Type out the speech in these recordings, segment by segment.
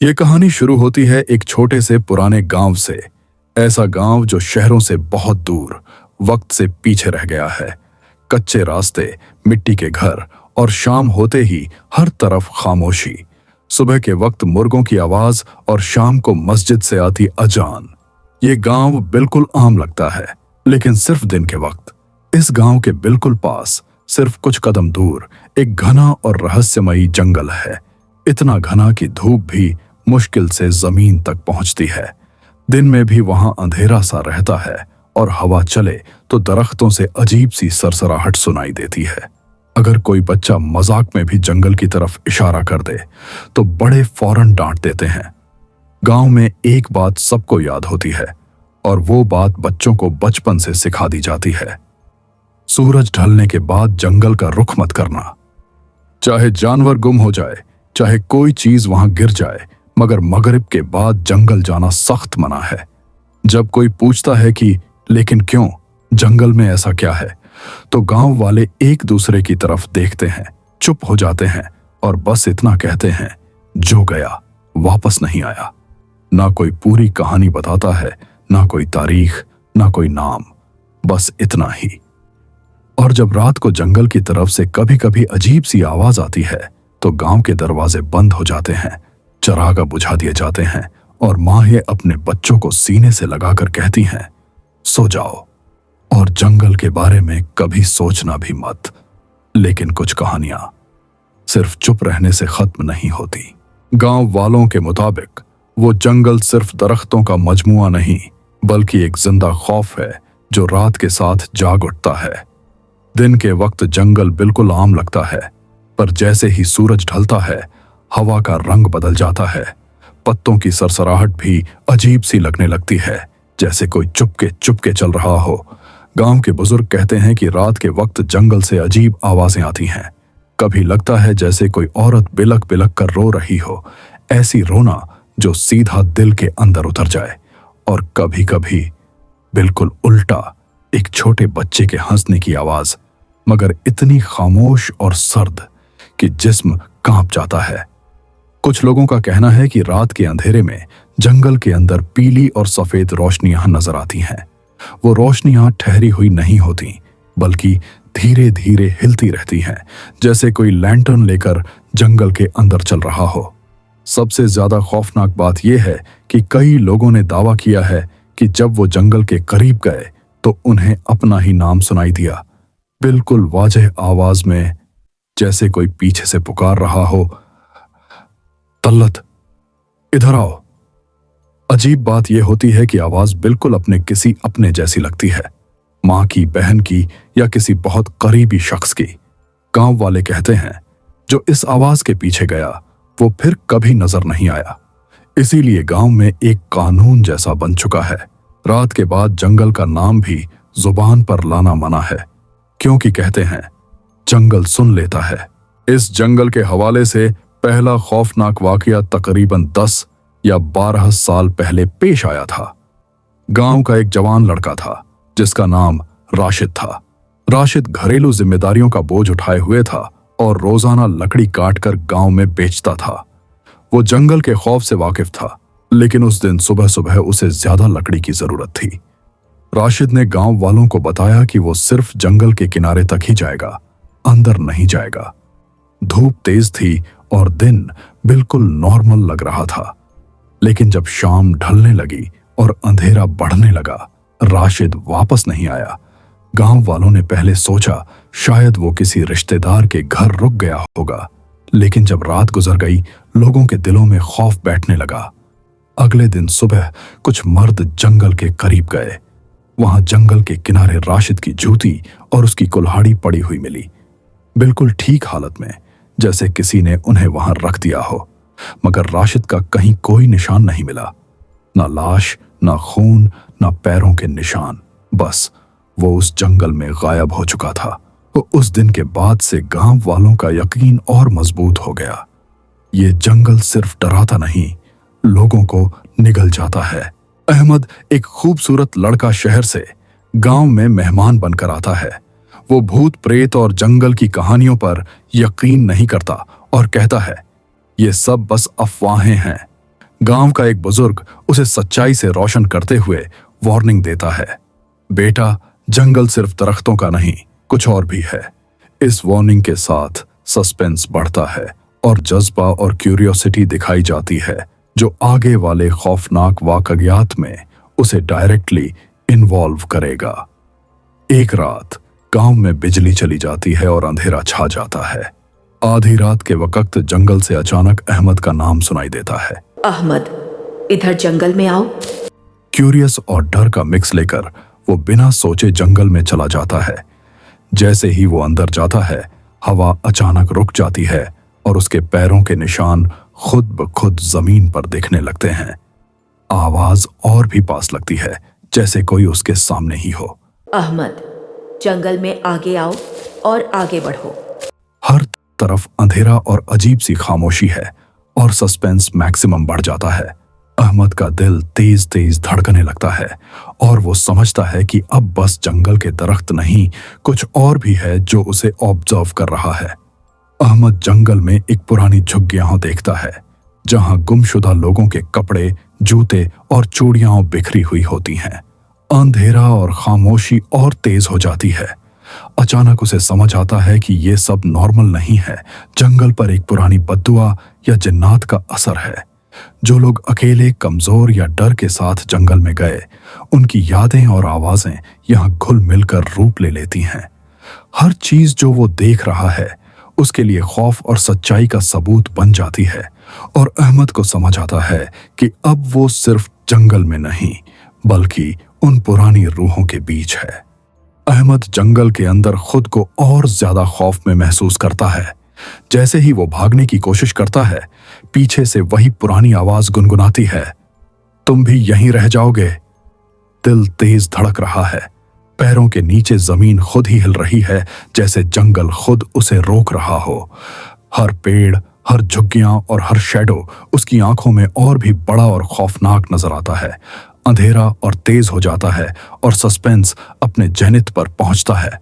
ये कहानी शुरू होती है एक छोटे से पुराने गांव से। ऐसा गांव जो शहरों से बहुत दूर, वक्त से पीछे रह गया है। कच्चे रास्ते, मिट्टी के घर और शाम होते ही हर तरफ खामोशी। सुबह के वक्त मुर्गों की आवाज और शाम को मस्जिद से आती अजान। ये गांव बिल्कुल आम लगता है, लेकिन सिर्फ दिन के वक्त। इस गांव के बिल्कुल पास, सिर्फ कुछ कदम दूर, एक घना और रहस्यमयी जंगल है। इतना घना कि धूप भी मुश्किल से जमीन तक पहुंचती है। दिन में भी वहां अंधेरा सा रहता है और हवा चले तो दरख्तों से अजीब सी सरसराहट सुनाई देती है। अगर कोई बच्चा मजाक में भी जंगल की तरफ इशारा कर दे तो बड़े फौरन डांट देते हैं। गांव में एक बात सबको याद होती है और वो बात बच्चों को बचपन से सिखा दी जाती है। सूरज ढलने के बाद जंगल का रुख मत करना। चाहे जानवर गुम हो जाए, चाहे कोई चीज वहां गिर जाए, मगर मगरिब के बाद जंगल जाना सख्त मना है। जब कोई पूछता है कि लेकिन क्यों, जंगल में ऐसा क्या है, तो गांव वाले एक दूसरे की तरफ देखते हैं, चुप हो जाते हैं और बस इतना कहते हैं, जो गया वापस नहीं आया। ना कोई पूरी कहानी बताता है, ना कोई तारीख, ना कोई नाम, बस इतना ही। और जब रात को जंगल की तरफ से कभी कभी अजीब सी आवाज आती है तो गांव के दरवाजे बंद हो जाते हैं, चरागा बुझा दिए जाते हैं और माहें अपने बच्चों को सीने से लगाकर कहती हैं, सो जाओ और जंगल के बारे में कभी सोचना भी मत। लेकिन कुछ कहानियां सिर्फ चुप रहने से खत्म नहीं होती। गांव वालों के मुताबिक वो जंगल सिर्फ दरख्तों का मजमुआ नहीं, बल्कि एक जिंदा खौफ है जो रात के साथ जाग उठता है। दिन के वक्त जंगल बिल्कुल आम लगता है, पर जैसे ही सूरज ढलता है हवा का रंग बदल जाता है। पत्तों की सरसराहट भी अजीब सी लगने लगती है, जैसे कोई चुपके चुपके चल रहा हो। गांव के बुजुर्ग कहते हैं कि रात के वक्त जंगल से अजीब आवाजें आती हैं। कभी लगता है जैसे कोई औरत बिलक बिलक कर रो रही हो, ऐसी रोना जो सीधा दिल के अंदर उतर जाए। और कभी कभी बिल्कुल उल्टा, एक छोटे बच्चे के हंसने की आवाज, मगर इतनी खामोश और सर्द कि जिस्म कांप जाता है। कुछ लोगों का कहना है कि रात के अंधेरे में जंगल के अंदर पीली और सफेद रोशनियां नजर आती हैं। वो रोशनियां ठहरी हुई नहीं होती, बल्कि धीरे धीरे हिलती रहती हैं, जैसे कोई लैंटर्न लेकर जंगल के अंदर चल रहा हो। सबसे ज्यादा खौफनाक बात यह है कि कई लोगों ने दावा किया है कि जब वो जंगल के करीब गए तो उन्हें अपना ही नाम सुनाई दिया, बिल्कुल वाज़ेह आवाज में, जैसे कोई पीछे से पुकार रहा हो, तल्लत, इधर आओ। अजीब बात यह होती है कि आवाज बिल्कुल किसी अपने जैसी लगती है, मां की, बहन की या किसी बहुत करीबी शख्स की। गांव वाले कहते हैं जो इस आवाज के पीछे गया वो फिर कभी नजर नहीं आया। इसीलिए गांव में एक कानून जैसा बन चुका है, रात के बाद जंगल का नाम भी जुबान पर लाना मना है, क्योंकि कहते हैं जंगल सुन लेता है। इस जंगल के हवाले से पहला खौफनाक वाकया तकरीबन 10 या 12 साल पहले पेश आया था। गांव का एक जवान लड़का था जिसका नाम राशिद था। राशिद घरेलू जिम्मेदारियों का बोझ उठाए हुए था और रोजाना लकड़ी काटकर गांव में बेचता था। वो जंगल के खौफ से वाकिफ था, लेकिन उस दिन सुबह सुबह उसे ज्यादा लकड़ी की जरूरत थी। राशिद ने गांव वालों को बताया कि वो सिर्फ जंगल के किनारे तक ही जाएगा, अंदर नहीं जाएगा। धूप तेज थी और दिन बिल्कुल नॉर्मल लग रहा था, लेकिन जब शाम ढलने लगी और अंधेरा बढ़ने लगा, राशिद वापस नहीं आया। गांव वालों ने पहले सोचा शायद वो किसी रिश्तेदार के घर रुक गया होगा, लेकिन जब रात गुजर गई लोगों के दिलों में खौफ बैठने लगा। अगले दिन सुबह कुछ मर्द जंगल के करीब गए। वहां जंगल के किनारे राशिद की जूती और उसकी कुल्हाड़ी पड़ी हुई मिली, बिल्कुल ठीक हालत में, जैसे किसी ने उन्हें वहां रख दिया हो। मगर राशिद का कहीं कोई निशान नहीं मिला, ना लाश, ना खून, ना पैरों के निशान। बस वो उस जंगल में गायब हो चुका था। तो उस दिन के बाद से गांव वालों का यकीन और मजबूत हो गया। ये जंगल सिर्फ डराता नहीं, लोगों को निगल जाता है। अहमद, एक खूबसूरत लड़का, शहर से गांव में मेहमान बनकर आता है। वो भूत प्रेत और जंगल की कहानियों पर यकीन नहीं करता और कहता है ये सब बस अफवाहें हैं। गांव का एक बुजुर्ग उसे सच्चाई से रोशन करते हुए वार्निंग देता है, बेटा, जंगल सिर्फ दरख्तों का नहीं, कुछ और भी है। इस वार्निंग के साथ सस्पेंस बढ़ता है और जज्बा और क्यूरियोसिटी दिखाई जाती है, जो आगे वाले खौफनाक वाकयात में उसे डायरेक्टली इन्वॉल्व करेगा। एक रात गांव में बिजली चली जाती है और अंधेरा छा जाता है। आधी रात के वक्त जंगल से अचानक अहमद का नाम सुनाई देता है। अहमद, इधर जंगल में आओ। क्यूरियस और डर का मिक्स लेकर वो बिना सोचे जंगल में चला जाता है। जैसे ही वो अंदर जाता है, हवा अचानक रुक जाती है और उसके पैरों के निशान खुद ब खुद जमीन पर दिखने लगते हैं। आवाज और भी पास लगती है, जैसे कोई उसके सामने ही हो। अहमद, जंगल में आगे आओ और आगे बढ़ो। हर तरफ अंधेरा और अजीब सी खामोशी है और सस्पेंस मैक्सिमम बढ़ जाता है। अहमद का दिल तेज तेज धड़कने लगता है और वो समझता है कि अब बस जंगल के दरख्त नहीं, कुछ और भी है जो उसे ऑब्जर्व कर रहा है। अहमद जंगल में एक पुरानी झुग्गियां देखता है, जहां गुमशुदा लोगों के कपड़े, जूते और चूड़ियां बिखरी हुई होती हैं। अंधेरा और खामोशी और तेज हो जाती है। अचानक उसे समझ आता है कि ये सब नॉर्मल नहीं है। जंगल पर एक पुरानी बद्दुआ या जिन्नात का असर है। जो लोग अकेले, कमजोर या डर के साथ जंगल में गए, उनकी यादें और आवाजें यहाँ घुल मिलकर रूप ले लेती हैं। हर चीज जो वो देख रहा है उसके लिए खौफ और सच्चाई का सबूत बन जाती है और अहमद को समझ आता है कि अब वो सिर्फ जंगल में नहीं, बल्कि उन पुरानी रूहों के बीच है। अहमद जंगल के अंदर खुद को और ज्यादा खौफ में महसूस करता है। जैसे ही वो भागने की कोशिश करता है, पीछे से वही पुरानी आवाज गुनगुनाती है, तुम भी यहीं रह जाओगे। दिल तेज धड़क रहा है। पैरों के नीचे जमीन खुद ही हिल रही है, जैसे जंगल खुद उसे रोक रहा हो। हर पेड़, हर झुग्गियां और हर शैडो उसकी आंखों में और भी बड़ा और खौफनाक नजर आता है। अंधेरा और तेज हो जाता है और सस्पेंस अपने जेनिथ पर पहुंचता है।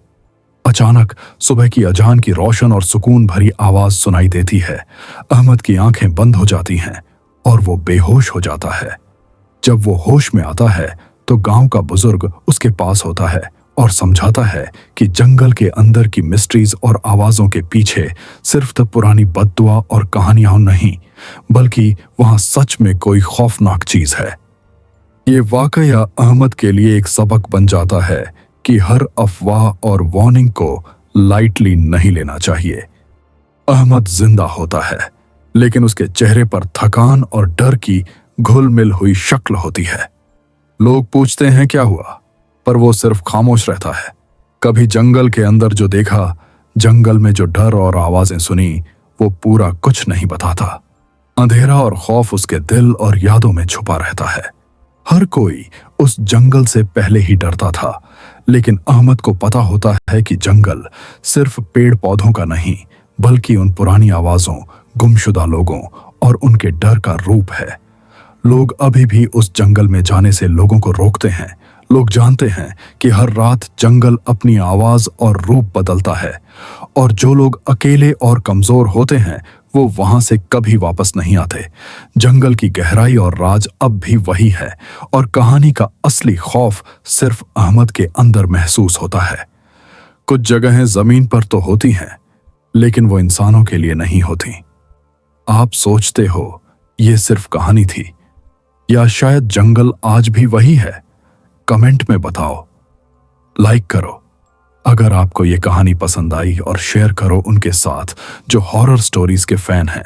अचानक सुबह की अजान की रोशन और सुकून भरी आवाज सुनाई देती है। अहमद की आंखें बंद हो जाती हैं और वो बेहोश हो जाता है। जब वो होश में आता है तो गांव का बुजुर्ग उसके पास होता है और समझाता है कि जंगल के अंदर की मिस्ट्रीज और आवाजों के पीछे सिर्फ तो पुरानी बद्दुआ और कहानियां नहीं, बल्कि वहां सच में कोई खौफनाक चीज है। ये वाकया अहमद के लिए एक सबक बन जाता है कि हर अफवाह और वार्निंग को लाइटली नहीं लेना चाहिए। अहमद जिंदा होता है, लेकिन उसके चेहरे पर थकान और डर की घुल मिल हुई शक्ल होती है। लोग पूछते हैं क्या हुआ, पर वो सिर्फ खामोश रहता है। कभी जंगल के अंदर जो देखा, जंगल में जो डर और आवाजें सुनी, वो पूरा कुछ नहीं बताता। अंधेरा और खौफ उसके दिल और यादों में छुपा रहता है। हर कोई उस जंगल से पहले ही डरता था, लेकिन अहमद को पता होता है कि जंगल सिर्फ पेड़ पौधों का नहीं, बल्कि उन पुरानी आवाजों, गुमशुदा लोगों और उनके डर का रूप है। लोग अभी भी उस जंगल में जाने से लोगों को रोकते हैं। लोग जानते हैं कि हर रात जंगल अपनी आवाज और रूप बदलता है, और जो लोग अकेले और कमजोर होते हैं वो वहां से कभी वापस नहीं आते। जंगल की गहराई और राज अब भी वही है, और कहानी का असली खौफ सिर्फ अहमद के अंदर महसूस होता है। कुछ जगहें जमीन पर तो होती हैं, लेकिन वो इंसानों के लिए नहीं होती। आप सोचते हो ये सिर्फ कहानी थी, या शायद जंगल आज भी वही है? कमेंट में बताओ, लाइक करो अगर आपको ये कहानी पसंद आई, और शेयर करो उनके साथ जो हॉरर स्टोरीज के फैन हैं।